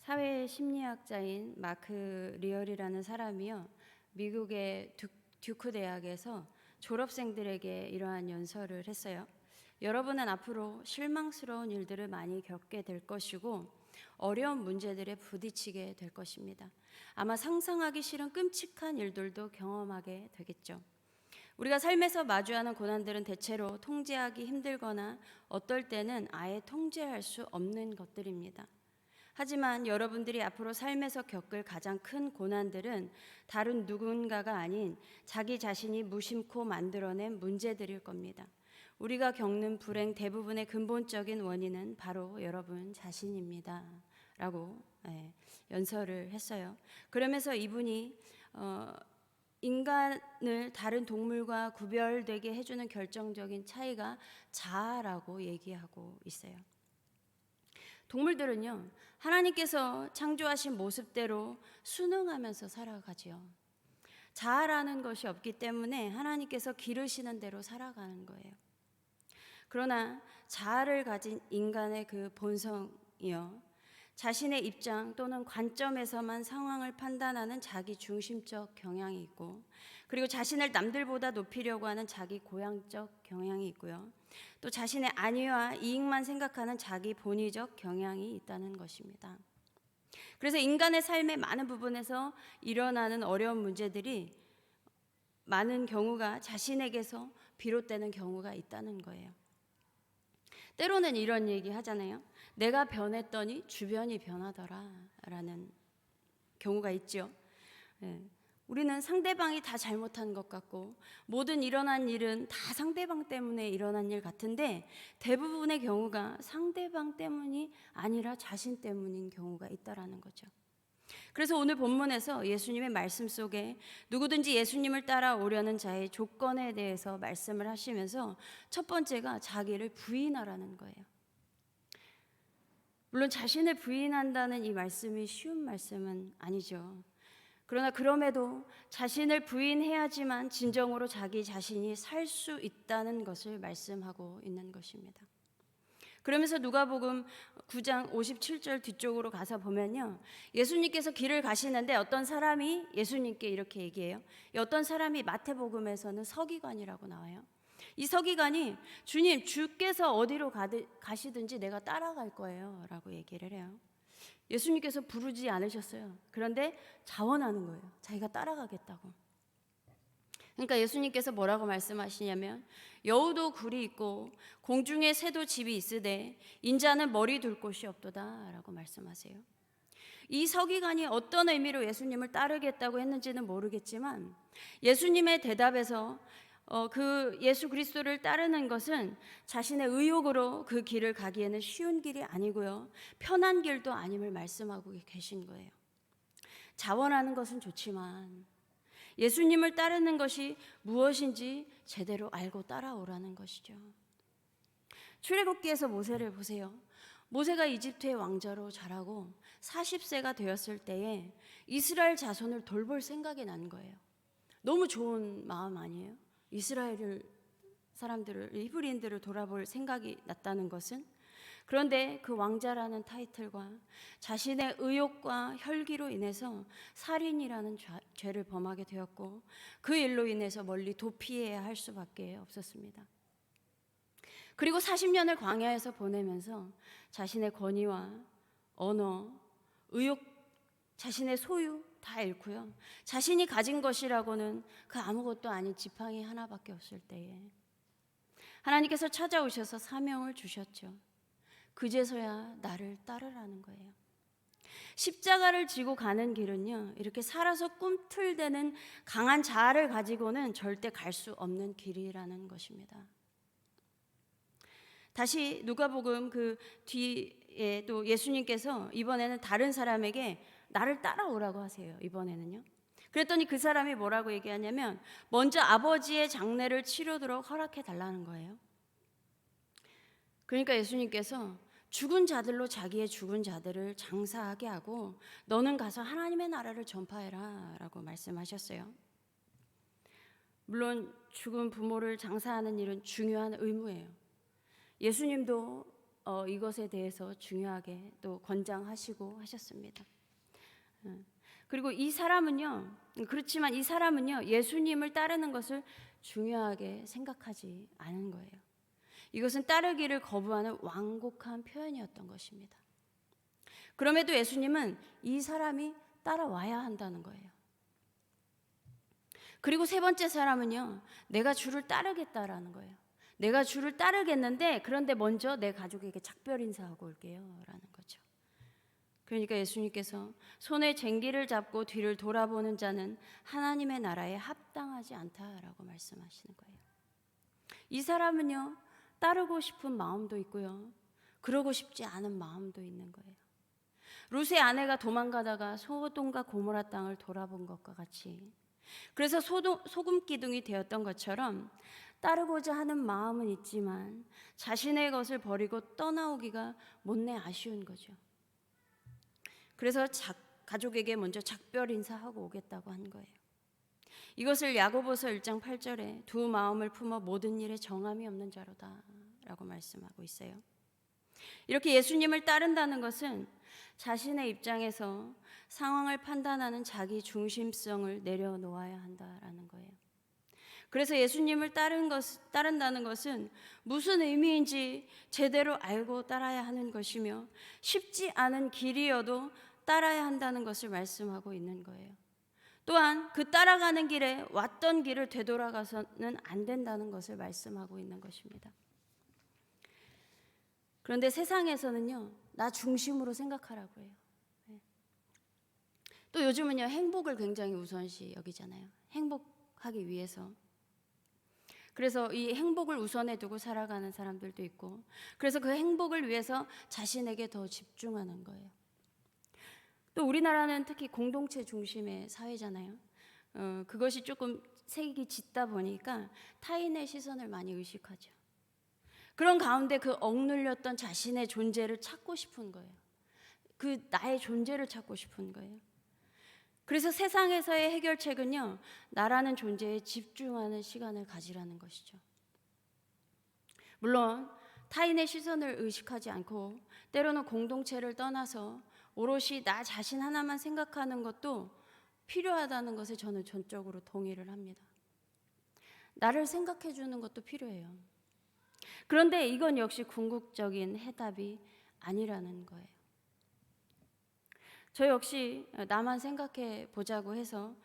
사회 심리학자인 마크 리얼이라는 사람이요, 미국의 듀크 대학에서 졸업생들에게 이러한 연설을 했어요. 여러분은 앞으로 실망스러운 일들을 많이 겪게 될 것이고 어려운 문제들에 부딪히게 될 것입니다. 아마 상상하기 싫은 끔찍한 일들도 경험하게 되겠죠. 우리가 삶에서 마주하는 고난들은 대체로 통제하기 힘들거나 어떨 때는 아예 통제할 수 없는 것들입니다. 하지만 여러분들이 앞으로 삶에서 겪을 가장 큰 고난들은 다른 누군가가 아닌 자기 자신이 무심코 만들어낸 문제들일 겁니다. 우리가 겪는 불행 대부분의 근본적인 원인은 바로 여러분 자신입니다. 라고 연설을 했어요. 그러면서 이분이 인간을 다른 동물과 구별되게 해주는 결정적인 차이가 자아라고 얘기하고 있어요. 동물들은요, 하나님께서 창조하신 모습대로 순응하면서 살아가지요. 자아라는 것이 없기 때문에 하나님께서 기르시는 대로 살아가는 거예요. 그러나 자아를 가진 인간의 그 본성이요, 자신의 입장 또는 관점에서만 상황을 판단하는 자기 중심적 경향이 있고, 그리고 자신을 남들보다 높이려고 하는 자기 고향적 경향이 있고요, 또 자신의 안위와 이익만 생각하는 자기 본의적 경향이 있다는 것입니다. 그래서 인간의 삶의 많은 부분에서 일어나는 어려운 문제들이 많은 경우가 자신에게서 비롯되는 경우가 있다는 거예요. 때로는 이런 얘기 하잖아요. 내가 변했더니 주변이 변하더라 라는 경우가 있죠. 우리는 상대방이 다 잘못한 것 같고 모든 일어난 일은 다 상대방 때문에 일어난 일 같은데 대부분의 경우가 상대방 때문이 아니라 자신 때문인 경우가 있다라는 거죠. 그래서 오늘 본문에서 예수님의 말씀 속에 누구든지 예수님을 따라오려는 자의 조건에 대해서 말씀을 하시면서 첫 번째가 자기를 부인하라는 거예요. 물론 자신을 부인한다는 이 말씀이 쉬운 말씀은 아니죠. 그러나 그럼에도 자신을 부인해야지만 진정으로 자기 자신이 살 수 있다는 것을 말씀하고 있는 것입니다. 그러면서 누가복음 9장 57절 뒤쪽으로 가서 보면요, 예수님께서 길을 가시는데 어떤 사람이 예수님께 이렇게 얘기해요. 어떤 사람이 마태복음에서는 서기관이라고 나와요. 이 서기관이 주님, 주께서 어디로 가시든지 내가 따라갈 거예요 라고 얘기를 해요. 예수님께서 부르지 않으셨어요. 그런데 자원하는 거예요. 자기가 따라가겠다고. 그러니까 예수님께서 뭐라고 말씀하시냐면 여우도 굴이 있고 공중에 새도 집이 있으되 인자는 머리 둘 곳이 없도다 라고 말씀하세요. 이 서기관이 어떤 의미로 예수님을 따르겠다고 했는지는 모르겠지만 예수님의 대답에서 그 예수 그리스도를 따르는 것은 자신의 의욕으로 그 길을 가기에는 쉬운 길이 아니고요, 편한 길도 아님을 말씀하고 계신 거예요. 자원하는 것은 좋지만 예수님을 따르는 것이 무엇인지 제대로 알고 따라오라는 것이죠. 출애굽기에서 모세를 보세요. 모세가 이집트의 왕자로 자라고 40세가 되었을 때에 이스라엘 자손을 돌볼 생각이 난 거예요. 너무 좋은 마음 아니에요? 이스라엘 사람들을, 히브리인들을 돌아볼 생각이 났다는 것은. 그런데 그 왕자라는 타이틀과 자신의 의욕과 혈기로 인해서 살인이라는 죄를 범하게 되었고 그 일로 인해서 멀리 도피해야 할 수밖에 없었습니다. 그리고 40년을 광야에서 보내면서 자신의 권위와 언어, 의욕, 자신의 소유 다 잃고요, 자신이 가진 것이라고는 그 아무것도 아닌 지팡이 하나밖에 없을 때에 하나님께서 찾아오셔서 사명을 주셨죠. 그제서야 나를 따르라는 거예요. 십자가를 지고 가는 길은요, 이렇게 살아서 꿈틀대는 강한 자아를 가지고는 절대 갈 수 없는 길이라는 것입니다. 다시 누가복음 그 뒤에 또 예수님께서 이번에는 다른 사람에게 나를 따라오라고 하세요. 이번에는요. 그랬더니 그 사람이 뭐라고 얘기하냐면 먼저 아버지의 장례를 치르도록 허락해 달라는 거예요. 그러니까 예수님께서 죽은 자들로 자기의 죽은 자들을 장사하게 하고 너는 가서 하나님의 나라를 전파해라 라고 말씀하셨어요. 물론 죽은 부모를 장사하는 일은 중요한 의무예요. 예수님도 이것에 대해서 중요하게 또 권장하시고 하셨습니다. 그리고 그렇지만 이 사람은요, 예수님을 따르는 것을 중요하게 생각하지 않은 거예요. 이것은 따르기를 거부하는 완곡한 표현이었던 것입니다. 그럼에도 예수님은 이 사람이 따라와야 한다는 거예요. 그리고 세 번째 사람은요, 내가 주를 따르겠다라는 거예요. 내가 주를 따르겠는데 그런데 먼저 내 가족에게 작별 인사하고 올게요 라는 거죠. 그러니까 예수님께서 손에 쟁기를 잡고 뒤를 돌아보는 자는 하나님의 나라에 합당하지 않다라고 말씀하시는 거예요. 이 사람은요, 따르고 싶은 마음도 있고요, 그러고 싶지 않은 마음도 있는 거예요. 룻의 아내가 도망가다가 소돔과 고모라 땅을 돌아본 것과 같이, 그래서 소금 기둥이 되었던 것처럼 따르고자 하는 마음은 있지만 자신의 것을 버리고 떠나오기가 못내 아쉬운 거죠. 그래서 가족에게 먼저 작별 인사하고 오겠다고 한 거예요. 이것을 야고보서 1장 8절에 두 마음을 품어 모든 일에 정함이 없는 자로다 라고 말씀하고 있어요. 이렇게 예수님을 따른다는 것은 자신의 입장에서 상황을 판단하는 자기 중심성을 내려놓아야 한다라는 거예요. 그래서 예수님을 따른다는 것은 무슨 의미인지 제대로 알고 따라야 하는 것이며, 쉽지 않은 길이어도 따라야 한다는 것을 말씀하고 있는 거예요. 또한 그 따라가는 길에 왔던 길을 되돌아가서는 안 된다는 것을 말씀하고 있는 것입니다. 그런데 세상에서는요, 나 중심으로 생각하라고 해요. 또 요즘은요, 행복을 굉장히 우선시 여기잖아요. 행복하기 위해서. 그래서 이 행복을 우선에 두고 살아가는 사람들도 있고, 그래서 그 행복을 위해서 자신에게 더 집중하는 거예요. 또 우리나라는 특히 공동체 중심의 사회잖아요. 그것이 조금 색이 짙다 보니까 타인의 시선을 많이 의식하죠. 그런 가운데 그 억눌렸던 자신의 존재를 찾고 싶은 거예요. 그 나의 존재를 찾고 싶은 거예요. 그래서 세상에서의 해결책은요, 나라는 존재에 집중하는 시간을 가지라는 것이죠. 물론 타인의 시선을 의식하지 않고 때로는 공동체를 떠나서 오롯이 나 자신 하나만 생각하는 것도 필요하다는 것에 저는 전적으로 동의를 합니다. 나를 생각해 주는 것도 필요해요. 그런데 이건 역시 궁극적인 해답이 아니라는 거예요. 저 역시 나만 생각해 보자고 해서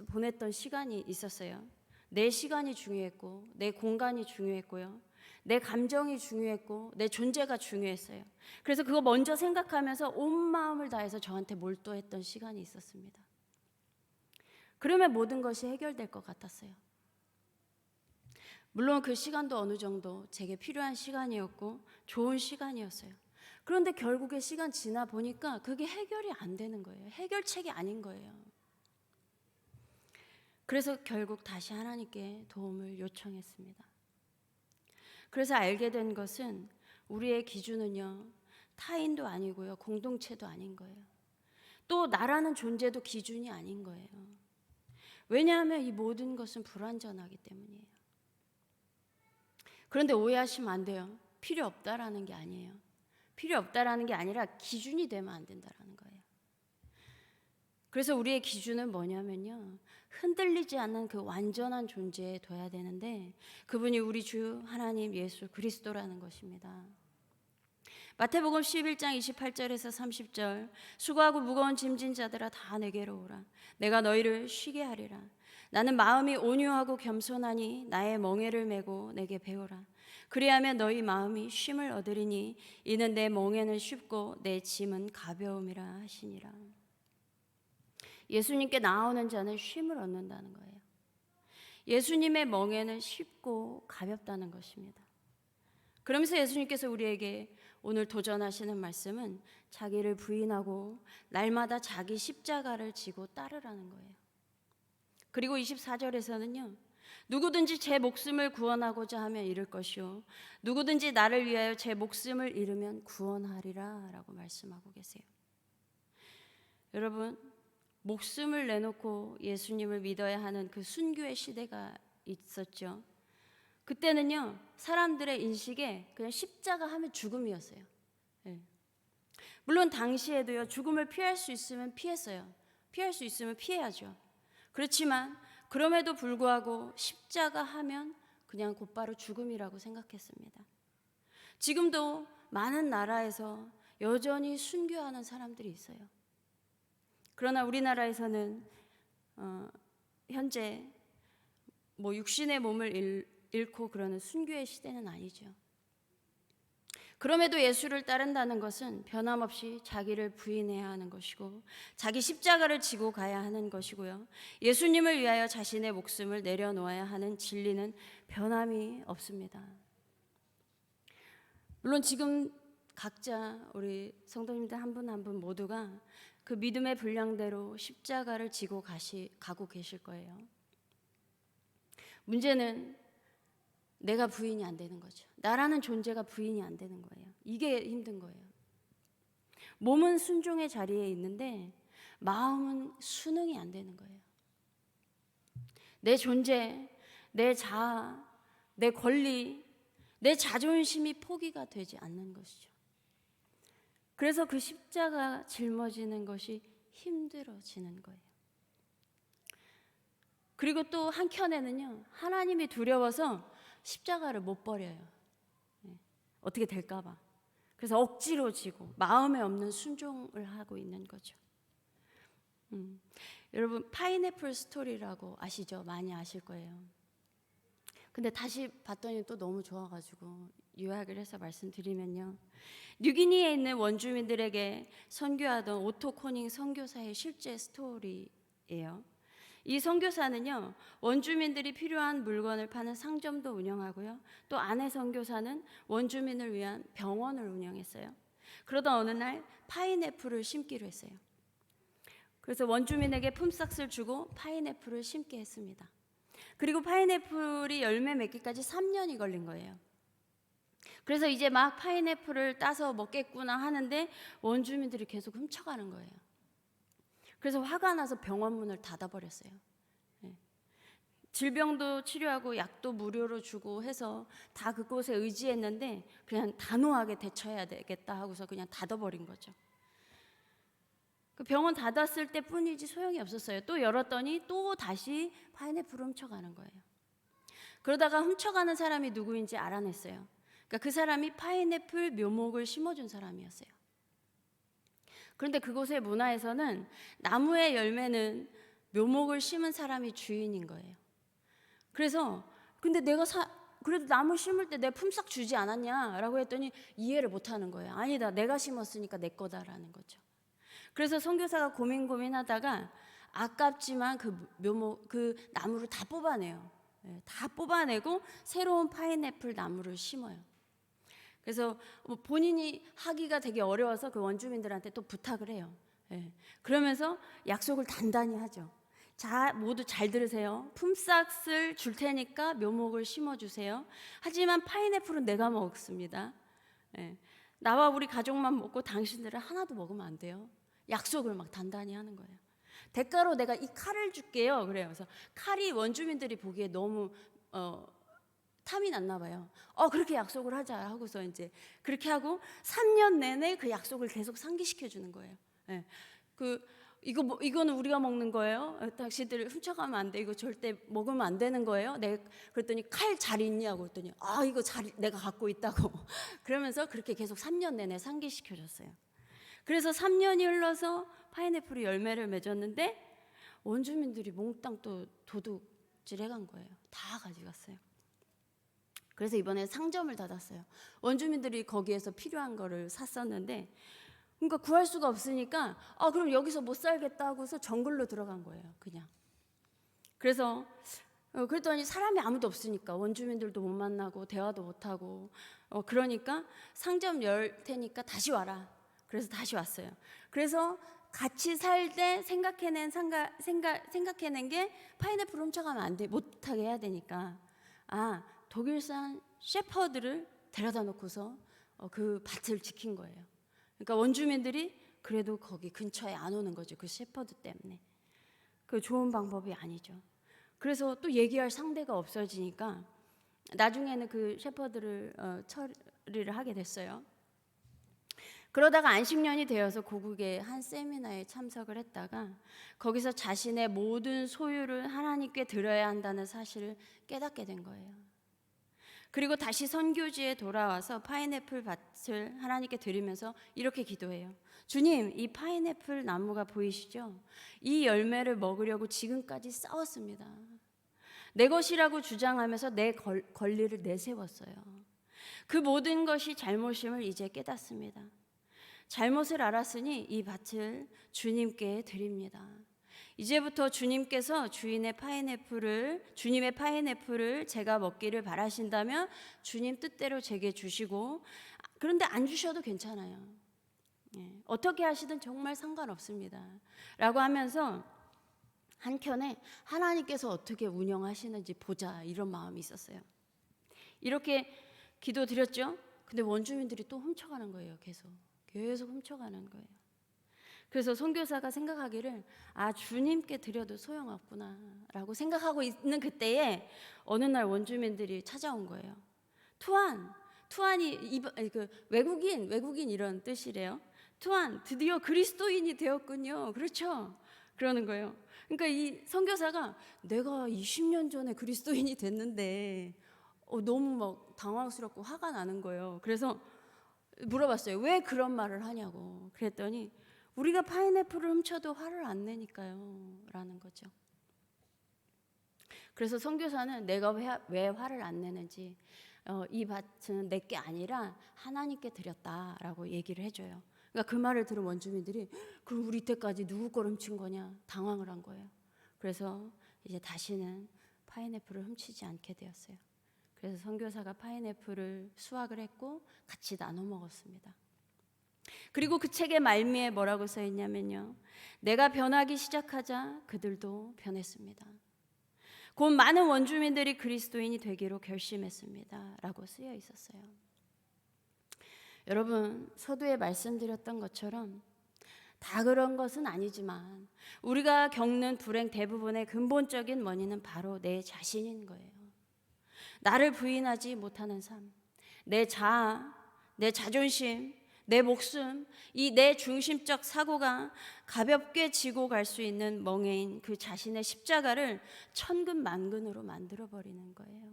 보냈던 시간이 있었어요. 내 시간이 중요했고, 내 공간이 중요했고요, 내 감정이 중요했고, 내 존재가 중요했어요. 그래서 그거 먼저 생각하면서 온 마음을 다해서 저한테 몰두했던 시간이 있었습니다. 그러면 모든 것이 해결될 것 같았어요. 물론 그 시간도 어느 정도 제게 필요한 시간이었고 좋은 시간이었어요. 그런데 결국에 시간 지나 보니까 그게 해결이 안 되는 거예요. 해결책이 아닌 거예요. 그래서 결국 다시 하나님께 도움을 요청했습니다. 그래서 알게 된 것은 우리의 기준은요, 타인도 아니고요, 공동체도 아닌 거예요. 또 나라는 존재도 기준이 아닌 거예요. 왜냐하면 이 모든 것은 불완전하기 때문이에요. 그런데 오해하시면 안 돼요. 필요 없다라는 게 아니에요. 필요 없다라는 게 아니라 기준이 되면 안 된다라는 거예요. 그래서 우리의 기준은 뭐냐면요, 흔들리지 않는 그 완전한 존재에 둬야 되는데 그분이 우리 주 하나님 예수 그리스도라는 것입니다. 마태복음 11장 28절에서 30절, 수고하고 무거운 짐진 자들아 다 내게로 오라. 내가 너희를 쉬게 하리라. 나는 마음이 온유하고 겸손하니 나의 멍에를 메고 내게 배우라. 그리하면 너희 마음이 쉼을 얻으리니 이는 내 멍에는 쉽고 내 짐은 가벼움이라 하시니라. 예수님께 나오는 자는 쉼을 얻는다는 거예요. 예수님의 멍에는 쉽고 가볍다는 것입니다. 그러면서 예수님께서 우리에게 오늘 도전하시는 말씀은 자기를 부인하고 날마다 자기 십자가를 지고 따르라는 거예요. 그리고 24절에서는요, 누구든지 제 목숨을 구원하고자 하면 잃을 것이요 누구든지 나를 위하여 제 목숨을 잃으면 구원하리라 라고 말씀하고 계세요. 여러분, 목숨을 내놓고 예수님을 믿어야 하는 그 순교의 시대가 있었죠. 그때는요, 사람들의 인식에 그냥 십자가 하면 죽음이었어요. 예. 물론 당시에도요, 죽음을 피할 수 있으면 피했어요. 피할 수 있으면 피해야죠. 그렇지만 그럼에도 불구하고 십자가 하면 그냥 곧바로 죽음이라고 생각했습니다. 지금도 많은 나라에서 여전히 순교하는 사람들이 있어요. 그러나 우리나라에서는 현재 육신의 몸을 잃고 그러는 순교의 시대는 아니죠. 그럼에도 예수를 따른다는 것은 변함없이 자기를 부인해야 하는 것이고 자기 십자가를 지고 가야 하는 것이고요. 예수님을 위하여 자신의 목숨을 내려놓아야 하는 진리는 변함이 없습니다. 물론 지금 각자 우리 성도님들 한 분 한 분 모두가 그 믿음의 분량대로 십자가를 지고 가고 계실 거예요. 문제는 내가 부인이 안 되는 거죠. 나라는 존재가 부인이 안 되는 거예요. 이게 힘든 거예요. 몸은 순종의 자리에 있는데 마음은 순응이 안 되는 거예요. 내 존재, 내 자아, 내 권리, 내 자존심이 포기가 되지 않는 것이죠. 그래서 그 십자가 짊어지는 것이 힘들어지는 거예요. 그리고 또 한켠에는요, 하나님이 두려워서 십자가를 못 버려요. 어떻게 될까 봐. 그래서 억지로 지고 마음에 없는 순종을 하고 있는 거죠. 여러분 파인애플 스토리라고 아시죠? 많이 아실 거예요. 근데 다시 봤더니 또 너무 좋아가지고 요약을 해서 말씀드리면요, 뉴기니에 있는 원주민들에게 선교하던 오토 코닝 선교사의 실제 스토리예요. 이 선교사는요, 원주민들이 필요한 물건을 파는 상점도 운영하고요, 또 아내 선교사는 원주민을 위한 병원을 운영했어요. 그러다 어느 날 파인애플을 심기로 했어요. 그래서 원주민에게 품삯을 주고 파인애플을 심게 했습니다. 그리고 파인애플이 열매 맺기까지 3년이 걸린 거예요. 그래서 이제 막 파인애플을 따서 먹겠구나 하는데 원주민들이 계속 훔쳐가는 거예요. 그래서 화가 나서 병원 문을 닫아버렸어요. 질병도 치료하고 약도 무료로 주고 해서 다 그곳에 의지했는데 그냥 단호하게 대처해야 되겠다 하고서 그냥 닫아버린 거죠. 그 병원 닫았을 때 뿐이지 소용이 없었어요. 또 열었더니 또 다시 파인애플을 훔쳐가는 거예요. 그러다가 훔쳐가는 사람이 누구인지 알아냈어요. 그러니까 그 사람이 파인애플 묘목을 심어준 사람이었어요. 그런데 그곳의 문화에서는 나무의 열매는 묘목을 심은 사람이 주인인 거예요. 그래서 근데 내가 그래도 나무 심을 때 내 품삯 주지 않았냐라고 했더니 이해를 못하는 거예요. 아니다, 내가 심었으니까 내 거다라는 거죠. 그래서 선교사가 고민하다가 아깝지만 그 나무를 다 뽑아내요. 다 뽑아내고 새로운 파인애플 나무를 심어요. 그래서 본인이 하기가 되게 어려워서 그 원주민들한테 또 부탁을 해요. 그러면서 약속을 단단히 하죠. 자, 모두 잘 들으세요. 품삯을 줄 테니까 묘목을 심어주세요. 하지만 파인애플은 내가 먹습니다. 나와 우리 가족만 먹고 당신들은 하나도 먹으면 안 돼요. 약속을 막 단단히 하는 거예요. 대가로 내가 이 칼을 줄게요. 그래요. 그래서 칼이 원주민들이 보기에 너무 탐이 났나 봐요. 그렇게 약속을 하자 하고서 이제 그렇게 하고 3년 내내 그 약속을 계속 상기시켜 주는 거예요. 이거는 우리가 먹는 거예요. 당신들 훔쳐가면 안 돼. 이거 절대 먹으면 안 되는 거예요. 그랬더니 칼 잘 있냐고 그랬더니 이거 내가 갖고 있다고. 그러면서 그렇게 계속 3년 내내 상기시켜 줬어요. 그래서 3년이 흘러서 파인애플이 열매를 맺었는데 원주민들이 몽땅 또 도둑질해 간 거예요. 다 가져갔어요. 그래서 이번에 상점을 닫았어요. 원주민들이 거기에서 필요한 거를 샀었는데 그러니까 구할 수가 없으니까 그럼 여기서 못 살겠다 하고서 정글로 들어간 거예요. 그냥. 그래서 그랬더니 사람이 아무도 없으니까 원주민들도 못 만나고 대화도 못 하고 그러니까 상점 열 테니까 다시 와라. 그래서 다시 왔어요. 그래서 같이 살 때 생각해낸 게 파인애플 훔쳐가면 안 돼, 못하게 해야 되니까 독일산 셰퍼드를 데려다 놓고서 그 밭을 지킨 거예요. 그러니까 원주민들이 그래도 거기 근처에 안 오는 거죠. 그 셰퍼드 때문에. 그 좋은 방법이 아니죠. 그래서 또 얘기할 상대가 없어지니까 나중에는 그 셰퍼드를 처리를 하게 됐어요. 그러다가 안식년이 되어서 고국의 한 세미나에 참석을 했다가 거기서 자신의 모든 소유를 하나님께 드려야 한다는 사실을 깨닫게 된 거예요. 그리고 다시 선교지에 돌아와서 파인애플 밭을 하나님께 드리면서 이렇게 기도해요. 주님, 이 파인애플 나무가 보이시죠? 이 열매를 먹으려고 지금까지 싸웠습니다. 내 것이라고 주장하면서 내 권리를 내세웠어요. 그 모든 것이 잘못임을 이제 깨닫습니다. 잘못을 알았으니 이 밭을 주님께 드립니다. 이제부터 주님께서 주님의 파인애플을 제가 먹기를 바라신다면 주님 뜻대로 제게 주시고, 그런데 안 주셔도 괜찮아요. 어떻게 하시든 정말 상관없습니다. 라고 하면서 한켠에 하나님께서 어떻게 운영하시는지 보자, 이런 마음이 있었어요. 이렇게 기도 드렸죠. 근데 원주민들이 또 훔쳐가는 거예요. 계속 훔쳐가는 거예요. 그래서 선교사가 생각하기를 주님께 드려도 소용없구나 라고 생각하고 있는 그때에 어느 날 원주민들이 찾아온 거예요. 투안이 외국인 이런 뜻이래요. 투안, 드디어 그리스도인이 되었군요. 그렇죠? 그러는 거예요. 그러니까 이 선교사가 내가 20년 전에 그리스도인이 됐는데 너무 막 당황스럽고 화가 나는 거예요. 그래서 물어봤어요. 왜 그런 말을 하냐고. 그랬더니 우리가 파인애플을 훔쳐도 화를 안 내니까요 라는 거죠. 그래서 선교사는 내가 왜 화를 안 내는지, 이 밭은 내게 아니라 하나님께 드렸다라고 얘기를 해줘요. 그러니까 그 말을 들은 원주민들이 그럼 우리 때까지 누구 걸 훔친 거냐 당황을 한 거예요. 그래서 이제 다시는 파인애플을 훔치지 않게 되었어요. 그래서 선교사가 파인애플을 수확을 했고 같이 나눠 먹었습니다. 그리고 그 책의 말미에 뭐라고 써 있냐면요. 내가 변하기 시작하자 그들도 변했습니다. 곧 많은 원주민들이 그리스도인이 되기로 결심했습니다. 라고 쓰여 있었어요. 여러분, 서두에 말씀드렸던 것처럼 다 그런 것은 아니지만 우리가 겪는 불행 대부분의 근본적인 원인은 바로 내 자신인 거예요. 나를 부인하지 못하는 삶, 내 자아, 내 자존심, 내 목숨, 이 내 중심적 사고가 가볍게 지고 갈 수 있는 멍에인 그 자신의 십자가를 천근만근으로 만들어버리는 거예요.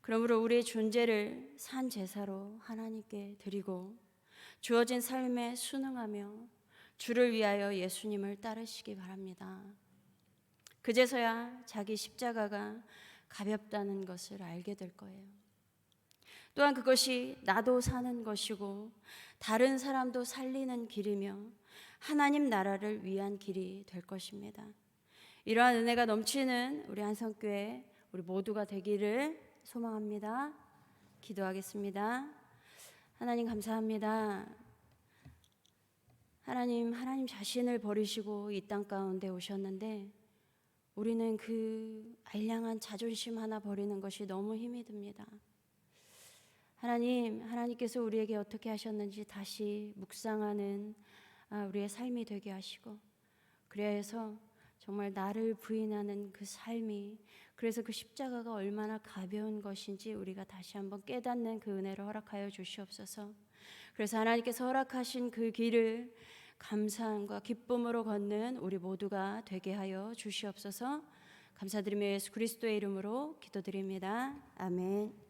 그러므로 우리의 존재를 산 제사로 하나님께 드리고 주어진 삶에 순응하며 주를 위하여 예수님을 따르시기 바랍니다. 그제서야 자기 십자가가 가볍다는 것을 알게 될 거예요. 또한 그것이 나도 사는 것이고 다른 사람도 살리는 길이며 하나님 나라를 위한 길이 될 것입니다. 이러한 은혜가 넘치는 우리 한성교회 우리 모두가 되기를 소망합니다. 기도하겠습니다. 하나님 감사합니다. 하나님 자신을 버리시고 이 땅 가운데 오셨는데 우리는 그 알량한 자존심 하나 버리는 것이 너무 힘이 듭니다. 하나님께서 우리에게 어떻게 하셨는지 다시 묵상하는 우리의 삶이 되게 하시고, 그래서 정말 나를 부인하는 그 삶이, 그래서 그 십자가가 얼마나 가벼운 것인지 우리가 다시 한번 깨닫는 그 은혜를 허락하여 주시옵소서. 그래서 하나님께서 허락하신 그 길을 감사함과 기쁨으로 걷는 우리 모두가 되게 하여 주시옵소서. 감사드리며 예수 그리스도의 이름으로 기도드립니다. 아멘.